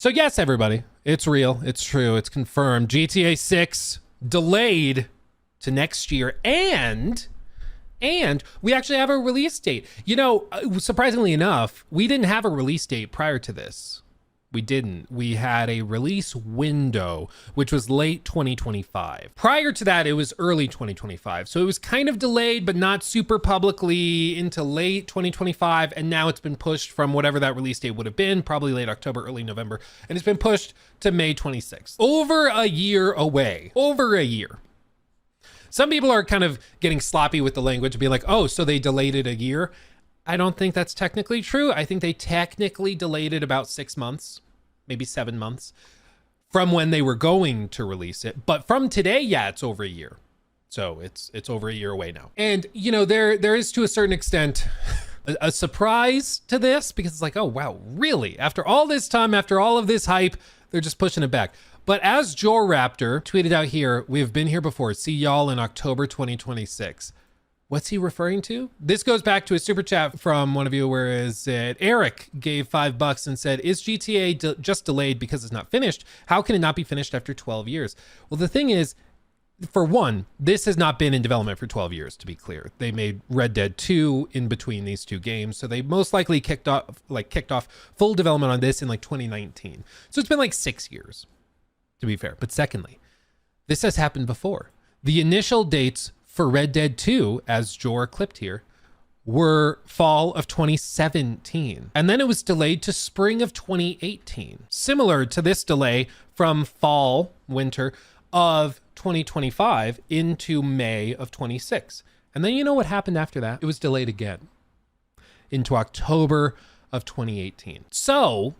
So yes, everybody, it's real, it's true, it's confirmed. GTA 6 delayed to next year, and we actually have a release date. You know, surprisingly enough, we didn't have a release date prior to this. We didn't. We had a release window, which was late 2025. Prior to that, it was early 2025. So it was kind of delayed, but not super publicly, into late 2025. And now it's been pushed from whatever that release date would have been, probably late October, early November. And it's been pushed to May 26th. Over a year away. Over a year. Some people are kind of getting sloppy with the language and be like, oh, so they delayed it a year. I don't think that's technically true. I think they technically delayed it about 6 months, maybe 7 months from when they were going to release it. But from today, yeah, it's over a year. So it's over a year away now. And, you know, there is to a certain extent a surprise to this, because it's like, oh, wow, really? After all this time, after all of this hype, they're just pushing it back. But as Joraptor tweeted out here, we've been here before. See y'all in October 2026. What's he referring to? This goes back to a super chat from one of you, where is it? Eric gave $5 and said, is GTA just delayed because it's not finished? How can it not be finished after 12 years? Well, the thing is, for one, this has not been in development for 12 years, to be clear. They made Red Dead 2 in between these two games. So they most likely kicked off full development on this in like 2019. So it's been like 6 years, to be fair. But secondly, this has happened before. The initial dates for Red Dead 2, as Jor clipped here, were fall of 2017. And then it was delayed to spring of 2018. Similar to this delay from fall, winter of 2025 into May of 26. And then you know what happened after that? It was delayed again into October of 2018. So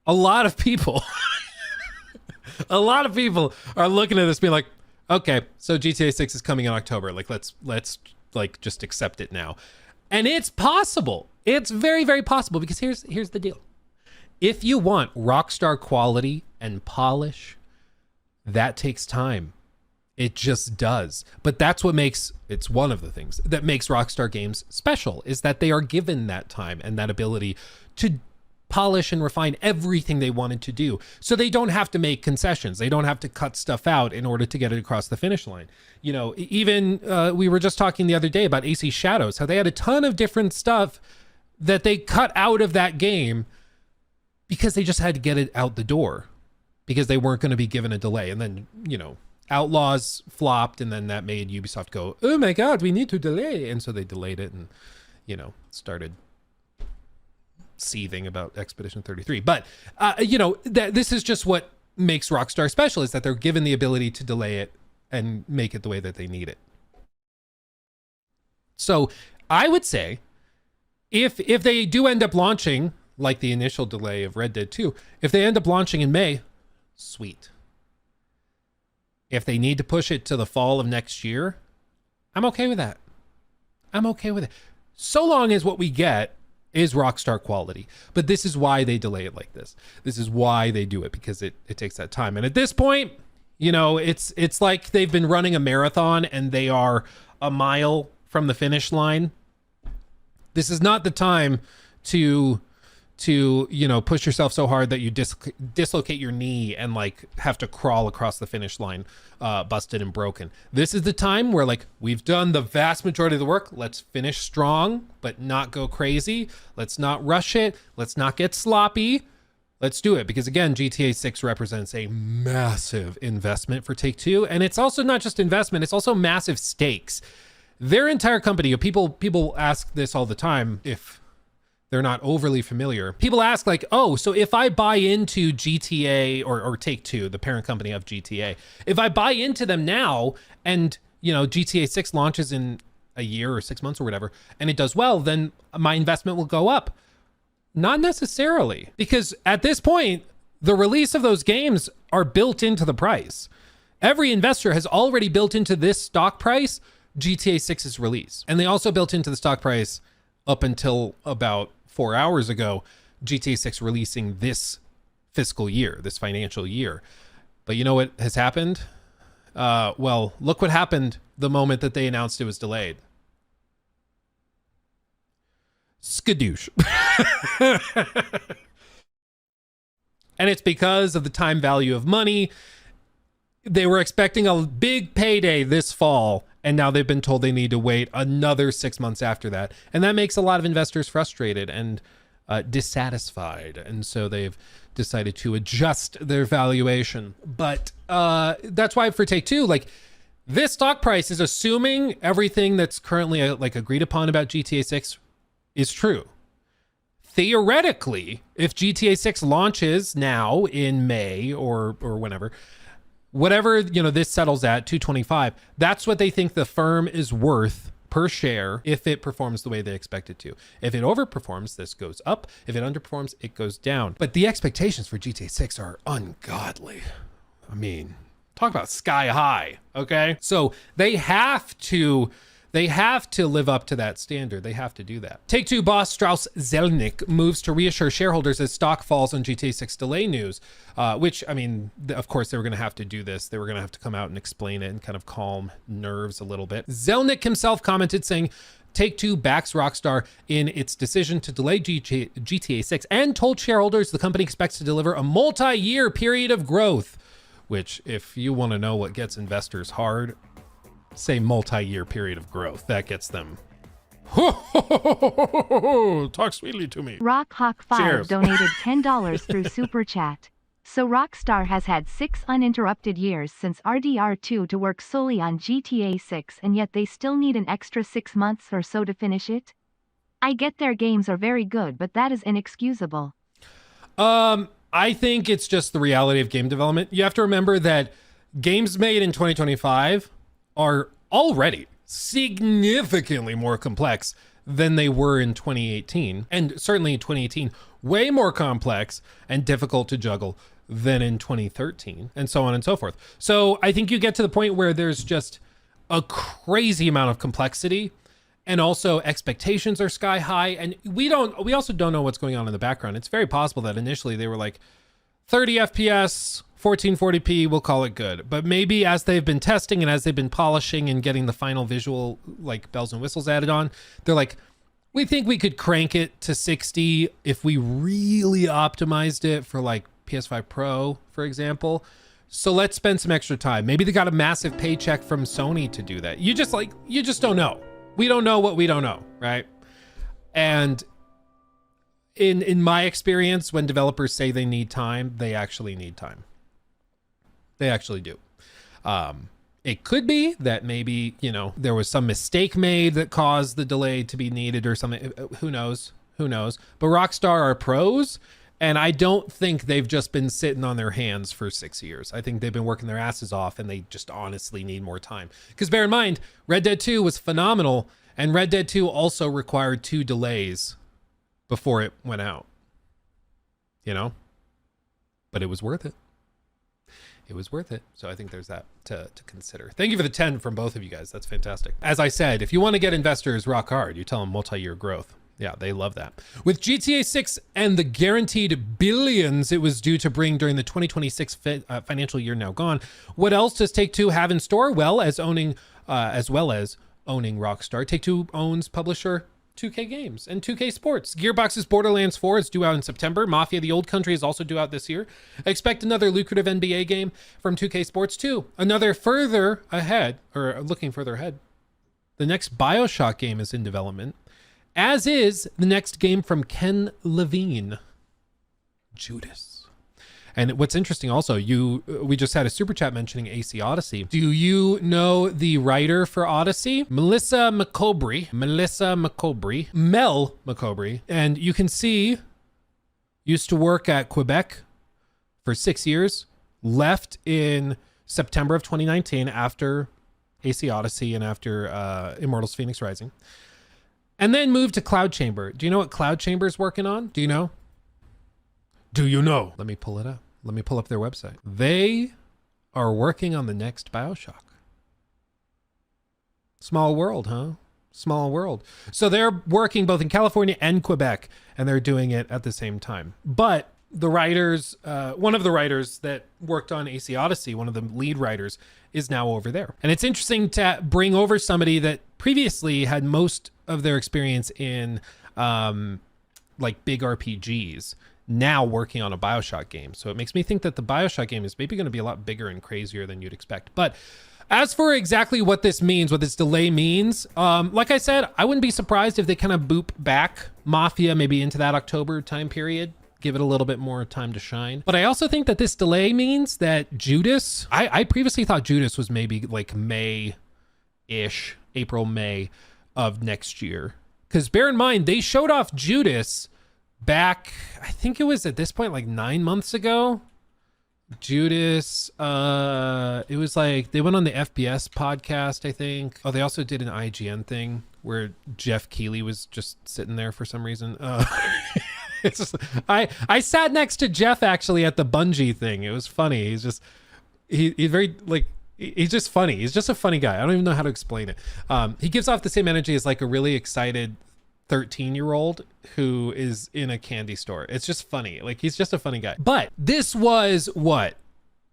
a lot of people, a lot of people are looking at this being like, okay, so GTA 6 is coming in October. Like, let's like just accept it now. And it's possible. It's very, very possible, because here's the deal. If you want Rockstar quality and polish, that takes time. It just does. But that's what makes, it's one of the things that makes Rockstar games special, is that they are given that time and that ability to polish and refine everything they wanted to do. So they don't have to make concessions. They don't have to cut stuff out in order to get it across the finish line. You know, even we were just talking the other day about AC Shadows, how they had a ton of different stuff that they cut out of that game because they just had to get it out the door, because they weren't going to be given a delay. And then, you know, Outlaws flopped, and then that made Ubisoft go, oh my God, we need to delay. And so they delayed it and, you know, started seething about Expedition 33. But, you know, this is just what makes Rockstar special, is that they're given the ability to delay it and make it the way that they need it. So I would say if they do end up launching, like the initial delay of Red Dead 2, if they end up launching in May, sweet. If they need to push it to the fall of next year, I'm okay with that. I'm okay with it. So long as what we get is Rockstar quality. But this is why they delay it like this. This is why they do it, because it takes that time. And at this point, you know, it's like they've been running a marathon and they are a mile from the finish line. This is not the time to you know, push yourself so hard that you dislocate your knee and like have to crawl across the finish line busted and broken. This is the time where, like, we've done the vast majority of the work. Let's finish strong, but not go crazy. Let's not rush it. Let's not get sloppy. Let's do it. Because again, GTA 6 represents a massive investment for Take-Two. And it's also not just investment, it's also massive stakes. Their entire company, people ask this all the time, if they're not overly familiar. People ask, like, oh, so if I buy into GTA or Take-Two, the parent company of GTA, if I buy into them now and, you know, GTA 6 launches in a year or 6 months or whatever, and it does well, then my investment will go up. Not necessarily, because at this point, the release of those games are built into the price. Every investor has already built into this stock price GTA 6's release. And they also built into the stock price, up until about 4 hours ago, GTA 6 releasing this fiscal year, this financial year. But you know what has happened? Well, look what happened the moment that they announced it was delayed. Skadoosh. And it's because of the time value of money. They were expecting a big payday this fall, and now they've been told they need to wait another 6 months after that. And that makes a lot of investors frustrated and dissatisfied. And so they've decided to adjust their valuation. But that's why for Take-Two, like, this stock price is assuming everything that's currently like agreed upon about GTA 6 is true. Theoretically, if GTA 6 launches now in May or whenever, whatever, you know, this settles at 225, that's what they think the firm is worth per share if it performs the way they expect it to. If it overperforms, this goes up. If it underperforms, it goes down. But the expectations for GTA 6 are ungodly. I mean, talk about sky high, okay? So they have to live up to that standard. They have to do that. Take-Two boss Strauss Zelnick moves to reassure shareholders as stock falls on GTA 6 delay news, which, I mean, of course, they were going to have to do this. They were going to have to come out and explain it and kind of calm nerves a little bit. Zelnick himself commented saying, Take-Two backs Rockstar in its decision to delay GTA 6 and told shareholders the company expects to deliver a multi-year period of growth, which, if you want to know what gets investors hard, say multi-year period of growth. That gets them. Talk sweetly to me. Rockhawk5 donated $10 through Super Chat. So Rockstar has had 6 uninterrupted years since RDR2 to work solely on GTA 6, and yet they still need an extra 6 months or so to finish it? I get their games are very good, but that is inexcusable. I think it's just the reality of game development. You have to remember that games made in 2025 are already significantly more complex than they were in 2018. And certainly in 2018, way more complex and difficult to juggle than in 2013, and so on and so forth. So I think you get to the point where there's just a crazy amount of complexity, and also expectations are sky high. And we also don't know what's going on in the background. It's very possible that initially they were like 30 FPS, 1440p, we'll call it good. But maybe as they've been testing and as they've been polishing and getting the final visual, like, bells and whistles added on, they're like, we think we could crank it to 60 if we really optimized it for like PS5 Pro, for example. So let's spend some extra time. Maybe they got a massive paycheck from Sony to do that. You just don't know. We don't know what we don't know, right? And in my experience, when developers say they need time, they actually need time. They actually do. It could be that maybe, you know, there was some mistake made that caused the delay to be needed or something. Who knows? But Rockstar are pros, and I don't think they've just been sitting on their hands for 6 years. I think they've been working their asses off, and they just honestly need more time. Because bear in mind, Red Dead 2 was phenomenal, and Red Dead 2 also required 2 delays before it went out. You know? But it was worth it. It was worth it. So I think there's that to consider. Thank you for the 10 from both of you guys. That's fantastic. As I said, if you want to get investors rock hard, you tell them multi-year growth. Yeah, they love that. With GTA 6 and the guaranteed billions it was due to bring during the 2026 financial year now gone, what else does Take-Two have in store? Well, as owning Rockstar, Take-Two owns publisher 2K Games and 2K Sports. Gearbox's Borderlands 4 is due out in September. Mafia: The Old Country is also due out this year. Expect another lucrative NBA game from 2K Sports too. Looking further ahead. The next BioShock game is in development, as is the next game from Ken Levine, Judas. And what's interesting also, we just had a super chat mentioning AC Odyssey. Do you know the writer for Odyssey? Mel McCobrey. And you can see, used to work at Quebec for 6 years, left in September of 2019 after AC Odyssey and after Immortals Phoenix Rising. And then moved to Cloud Chamber. Do you know what Cloud Chamber is working on? Do you know? Let me pull it up. Let me pull up their website. They are working on the next BioShock. Small world, huh? Small world. So they're working both in California and Quebec, and they're doing it at the same time. But the writers, one of the writers that worked on AC Odyssey, one of the lead writers, is now over there. And it's interesting to bring over somebody that previously had most of their experience in like big RPGs. now working on a BioShock game. So it makes me think that the BioShock game is maybe going to be a lot bigger and crazier than you'd expect. But as for exactly what this means, what this delay means, like I said, I wouldn't be surprised if they kind of boop back Mafia maybe into that October time period, give it a little bit more time to shine. But I also think that this delay means that Judas, I previously thought Judas was maybe like May-ish, April, May of next year. Because bear in mind, they showed off Judas back, I think it was at this point like 9 months ago. Judas, it was like they went on the FPS podcast, I think. Oh, they also did an IGN thing where Jeff Keighley was just sitting there for some reason. It's just, I sat next to Jeff actually at the Bungie thing. It was funny. He's just he's very like he's just funny. He's just a funny guy. I don't even know how to explain it. He gives off the same energy as like a really excited 13-year-old who is in a candy store. It's just funny. Like, he's just a funny guy. But this was what?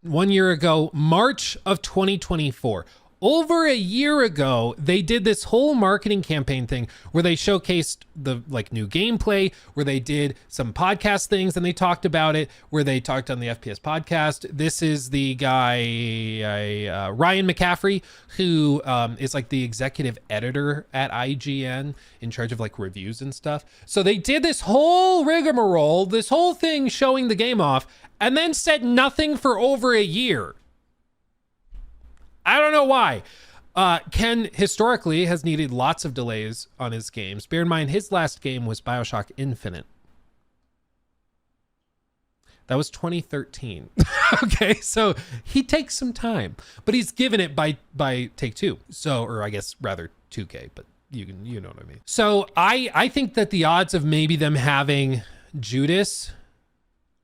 1 year ago, March of 2024. Over a year ago, they did this whole marketing campaign thing where they showcased the like new gameplay, where they did some podcast things and they talked about it, where they talked on the FPS podcast. This is the guy, Ryan McCaffrey, who is like the executive editor at IGN in charge of like reviews and stuff. So they did this whole rigmarole, this whole thing showing the game off, and then said nothing for over a year. I don't know why. Ken historically has needed lots of delays on his games. Bear in mind, his last game was BioShock Infinite. That was 2013. Okay, so he takes some time, but he's given it by Take-Two. So, or I guess rather 2K, but you know what I mean. So I think that the odds of maybe them having Judas,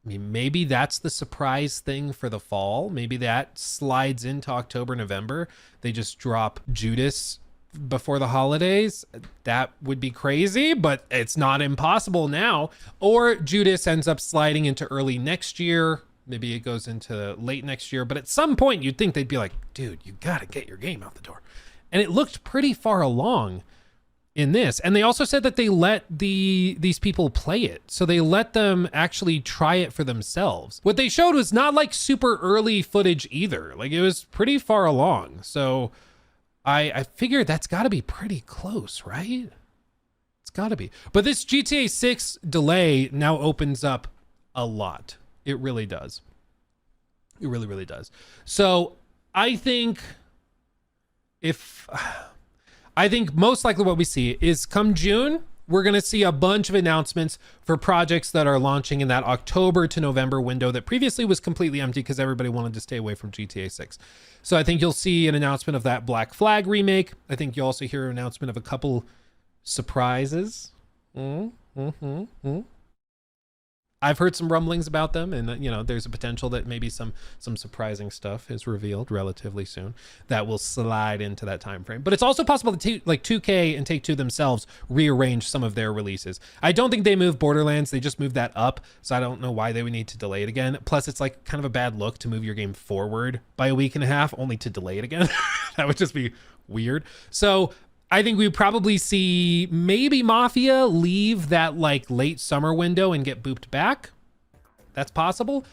I mean, maybe that's the surprise thing for the fall. Maybe that slides into October, November. They just drop Judas before the holidays. That would be crazy, but it's not impossible now. Or Judas ends up sliding into early next year. Maybe it goes into late next year. But at some point, you'd think they'd be like, dude, you got to get your game out the door. And it looked pretty far along in this. And they also said that they let these people play it. So they let them actually try it for themselves. What they showed was not like super early footage either. Like, it was pretty far along. So I figured that's got to be pretty close, right? It's got to be. But this GTA 6 delay now opens up a lot. It really does. It really, really does. So I think most likely what we see is come June, we're going to see a bunch of announcements for projects that are launching in that October to November window that previously was completely empty because everybody wanted to stay away from GTA 6. So I think you'll see an announcement of that Black Flag remake. I think you'll also hear an announcement of a couple surprises. I've heard some rumblings about them, and there's a potential that maybe some surprising stuff is revealed relatively soon that will slide into that time frame. But it's also possible that 2K and Take-Two themselves rearrange some of their releases. I don't think they moved Borderlands; they just moved that up, so I don't know why they would need to delay it again. Plus, it's like kind of a bad look to move your game forward by a week and a half only to delay it again. That would just be weird. So I think we probably see maybe Mafia leave that like late summer window and get booped back. That's possible.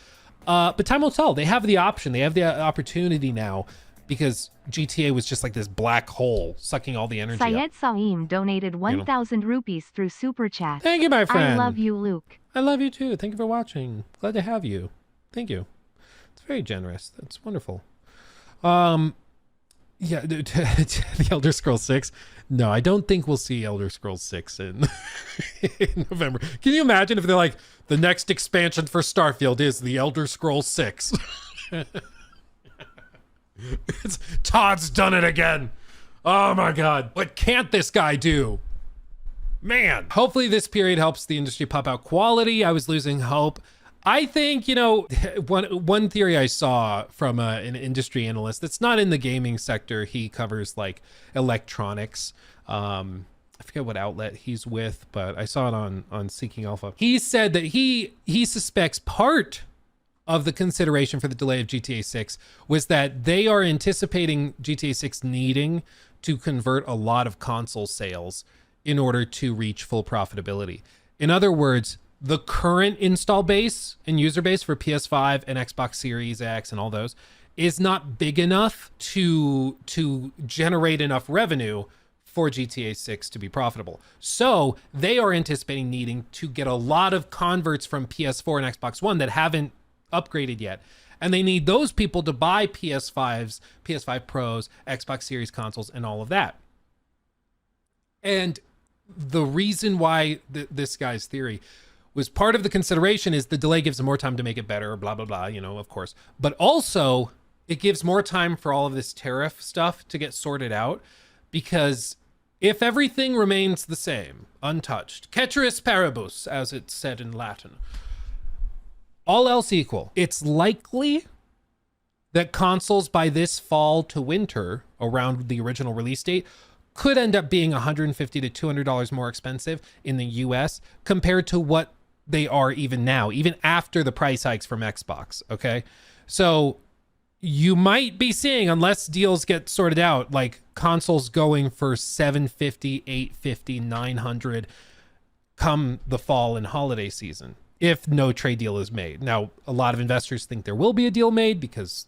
But time will tell. They have the option. They have the opportunity now because GTA was just like this black hole sucking all the energy up. Syed Saeem donated 1,000 rupees through Super Chat. Thank you, my friend. I love you, Luke. I love you too. Thank you for watching. Glad to have you. Thank you. It's very generous. That's wonderful. Yeah, the Elder Scrolls 6. No, I don't think we'll see Elder Scrolls 6 in November. Can you imagine if they're like, the next expansion for Starfield is the Elder Scrolls 6? Todd's done it again. Oh my God. What can't this guy do? Man. Hopefully this period helps the industry pop out quality. I was losing hope. I think, one theory I saw from an industry analyst that's not in the gaming sector, he covers like electronics. I forget what outlet he's with, but I saw it on Seeking Alpha. He said that he suspects part of the consideration for the delay of GTA 6 was that they are anticipating GTA 6 needing to convert a lot of console sales in order to reach full profitability. In other words, the current install base and user base for PS5 and Xbox Series X and all those is not big enough to generate enough revenue for GTA 6 to be profitable. So they are anticipating needing to get a lot of converts from PS4 and Xbox One that haven't upgraded yet. And they need those people to buy PS5s, PS5 Pros, Xbox Series consoles, and all of that. And the reason why this guy's theory was part of the consideration is the delay gives them more time to make it better, blah, blah, blah, of course. But also, it gives more time for all of this tariff stuff to get sorted out, because if everything remains the same, untouched, ceteris paribus, as it's said in Latin, all else equal, it's likely that consoles by this fall to winter, around the original release date, could end up being $150 to $200 more expensive in the US compared to what they are even now, even after the price hikes from Xbox, okay? So you might be seeing, unless deals get sorted out, like consoles going for $750, $850, $900 come the fall and holiday season, if no trade deal is made. Now, a lot of investors think there will be a deal made because,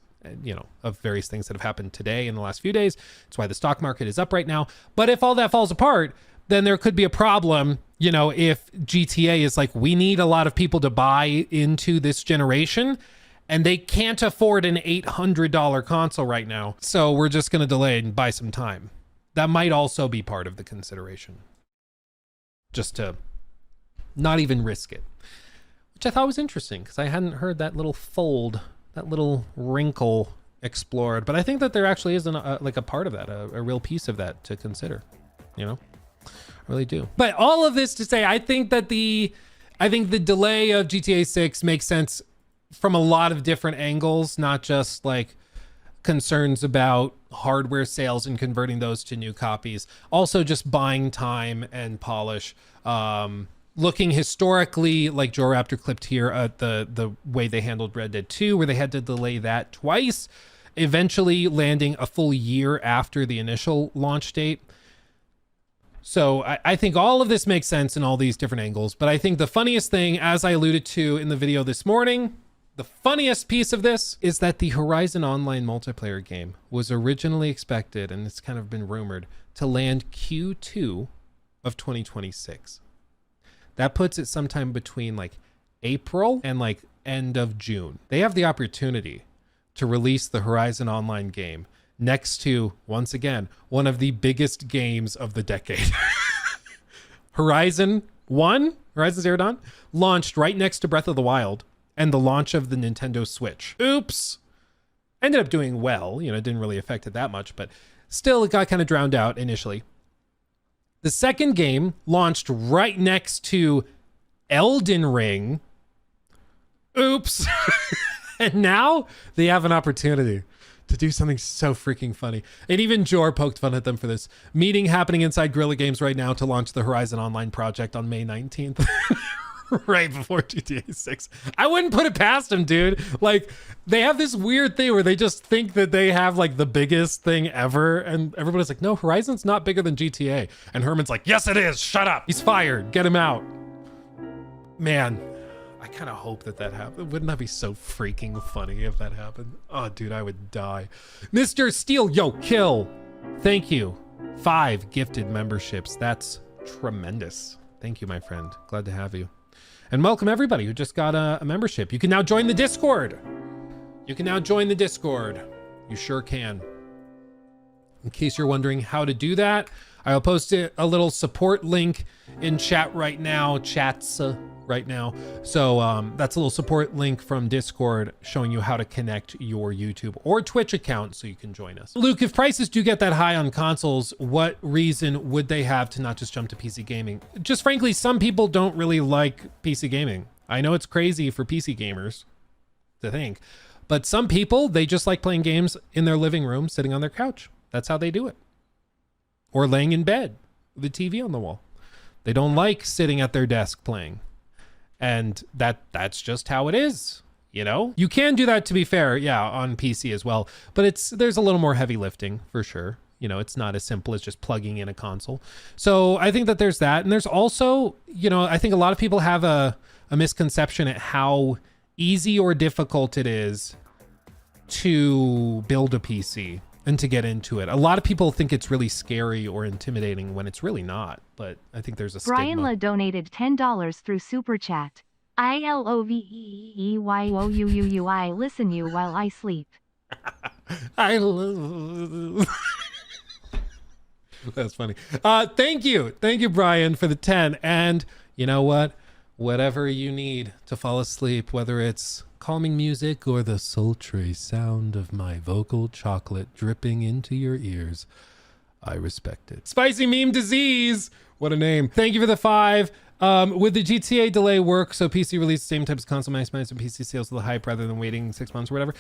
of various things that have happened today in the last few days. That's why the stock market is up right now. But if all that falls apart, then there could be a problem, if GTA is like, we need a lot of people to buy into this generation, and they can't afford an $800 console right now. So we're just going to delay and buy some time. That might also be part of the consideration. Just to not even risk it. Which I thought was interesting, because I hadn't heard that little fold, that little wrinkle explored. But I think that there actually is a part of that, a real piece of that to consider, I really do. But all of this to say, I think the delay of GTA 6 makes sense from a lot of different angles, not just like concerns about hardware sales and converting those to new copies. Also just buying time and polish. Looking historically, like Joe Raptor clipped here, at the way they handled Red Dead 2, where they had to delay that twice, eventually landing a full year after the initial launch date. So I think all of this makes sense in all these different angles. But I think the funniest thing, as I alluded to in the video this morning, the funniest piece of this is that the Horizon Online multiplayer game was originally expected, and it's kind of been rumored, to land Q2 of 2026. That puts it sometime between like April and like end of June. They have the opportunity to release the Horizon Online game next to, once again, one of the biggest games of the decade. Horizon Zero Dawn, launched right next to Breath of the Wild and the launch of the Nintendo Switch. Oops. Ended up doing well, it didn't really affect it that much, but still it got kind of drowned out initially. The second game launched right next to Elden Ring. Oops. And now they have an opportunity to do something so freaking funny. And even Jor poked fun at them for this. Meeting happening inside Guerrilla Games right now to launch the Horizon Online project on May 19th. Right before GTA 6. I wouldn't put it past them, dude. Like, they have this weird thing where they just think that they have like the biggest thing ever, and everybody's like, no, Horizon's not bigger than GTA. And Herman's like, yes it is, shut up, he's fired, get him out. Man, I kind of hope that happened. Wouldn't that be so freaking funny if that happened? Oh dude, I would die. Mr. Steele, yo, kill, thank you. 5 gifted memberships. That's tremendous. Thank you, my friend, glad to have you. And welcome everybody who just got a membership. You can now join the Discord. You sure can. In case you're wondering how to do that, I'll post a little support link in chat right now, right now. So that's a little support link from Discord showing you how to connect your YouTube or Twitch account so you can join us. Luke, if prices do get that high on consoles, what reason would they have to not just jump to PC gaming? Just frankly, some people don't really like PC gaming. I know it's crazy for PC gamers to think, but some people, they just like playing games in their living room, sitting on their couch. That's how they do it. Or laying in bed with a TV on the wall. They don't like sitting at their desk playing. And that's just how it is, You can do that, to be fair, yeah, on PC as well. But there's a little more heavy lifting for sure. You know, it's not as simple as just plugging in a console. So I think that there's that. And there's also, you know, I think a lot of people have a misconception at how easy or difficult it is to build a PC and to get into it. A lot of people think it's really scary or intimidating when it's really not, but I think there's a Brian stigma. La donated $10 through Super Chat. ILOVEEYOUUUI listen you while I sleep. I love. That's funny. Thank you, Brian, for the 10. And you know what? Whatever you need to fall asleep, whether it's calming music or the sultry sound of my vocal chocolate dripping into your ears, I respect it. Spicy Meme Disease. What a name. Thank you for the 5. Would the GTA delay work so PC release same type as console maximize and PC sales to the hype rather than waiting 6 months or whatever?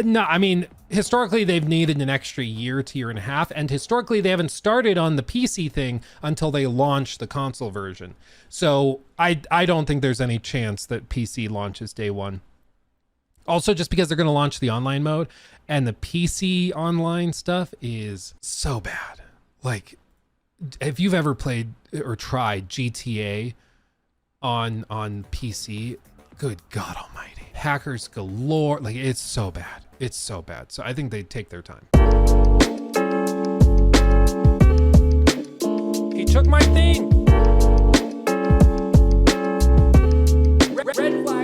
No, I mean, historically they've needed an extra year to year and a half, and historically they haven't started on the PC thing until they launch the console version. So I don't think there's any chance that PC launches day one. Also, just because they're going to launch the online mode, and the PC online stuff is so bad. Like, if you've ever played or tried GTA on PC, good God almighty. Hackers galore. Like, it's so bad. It's so bad. So I think they take their time. He took my thing. Red flag.